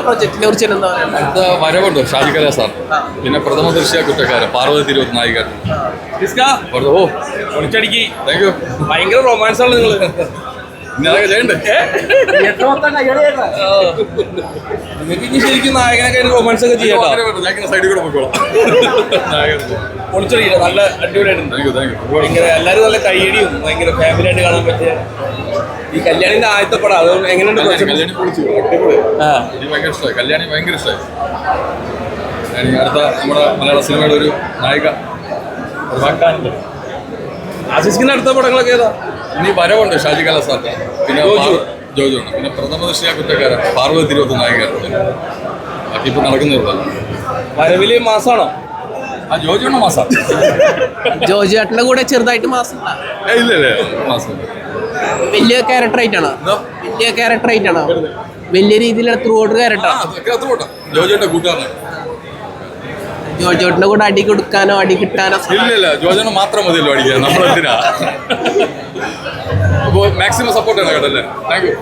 പ്രൊജക്ടിനെ കുറിച്ച് എന്താ പറയുക? അടുത്ത വരവുണ്ട് ഷാജി കല സാർ, പിന്നെ പ്രഥമ ദൃശ്യ കുറ്റക്കാരൻ പാർവതി തിരുവത്ത് നായിക. ഓ ഒളിച്ചടിക്ക് താങ്ക് യു. ഭയങ്കര റൊമാൻസ് ആണ് നിങ്ങള്. ഇനി അതൊക്കെ ചെയ്യണ്ടേ? നിങ്ങൾക്ക് ഇനി ശരിക്കും നായകനൊക്കെ റൊമാൻസ് ഒക്കെ ചെയ്യാട്ടോ. ഞാൻ സൈഡിൽ കൂടെ പോയിക്കോളാം. ഒളിച്ചടിക്കില്ല, നല്ല അടിപൊളിയായിട്ടുണ്ട്. Thank you, thank you. ഭയങ്കര എല്ലാവരും നല്ല കയ്യടിയും ഭയങ്കര ഫാമിലി ആയിട്ട് കാണാൻ പറ്റിയ ഈ കല്യാണിന്റെ ആദ്യത്തെ പടം. അത് എങ്ങനെയുണ്ട്? കല്യാണി പൊളിച്ചു, അടിപൊളി. എനിക്ക് ഭയങ്കര ഇഷ്ടമായി, കല്യാണി ഭയങ്കര ഇഷ്ടമായി. അടുത്ത നമ്മുടെ മലയാള സിനിമയുടെ ഒരു നായിക ആശിഷിന്റെ അടുത്ത പടങ്ങളൊക്കെ ഏതാ? ഇനി വരവുണ്ട് ഷാജി കല സാർ, പിന്നെ ജോജു ഉണ്ട്, പിന്നെ പ്രഥമ ദൃശ്യ കുറ്റക്കാരൻ പാർവതി തിരുവത്ത് നായിക. ബാക്കി ഇപ്പൊ നടക്കുന്നുള്ളൂ. വരവില് മാസാണോ? ആ ജോജുണ്ട് മാസം. ജോജു ചേട്ടന്റെ കൂടെ ചെറുതായിട്ട് മാസം ഇല്ലല്ലേ മാസം. വലിയ ക്യാരക്ടർ ആയിട്ടാണോ? വലിയ ക്യാരക്ടർ ആയിട്ടാണോ? വലിയ രീതിയിലുള്ള ത്രൂ ഔട്ട് ക്യാരക്ടർ. ജോജുന്റെ കൂട്ടുകാരനാണ്. ജോജുവേട്ടന്റെ കൂടെ അടി കൊടുക്കാനോ അടി കിട്ടാനോ? ഇല്ലല്ല, ജോജുന് മാത്രം മതിയല്ലോ അടിക്കാൻ, നമ്മളെന്തിനാ? അപ്പോൾ മാക്സിമം സപ്പോർട്ട് ചെയ്യണം കേട്ടല്ലേ. Thank you.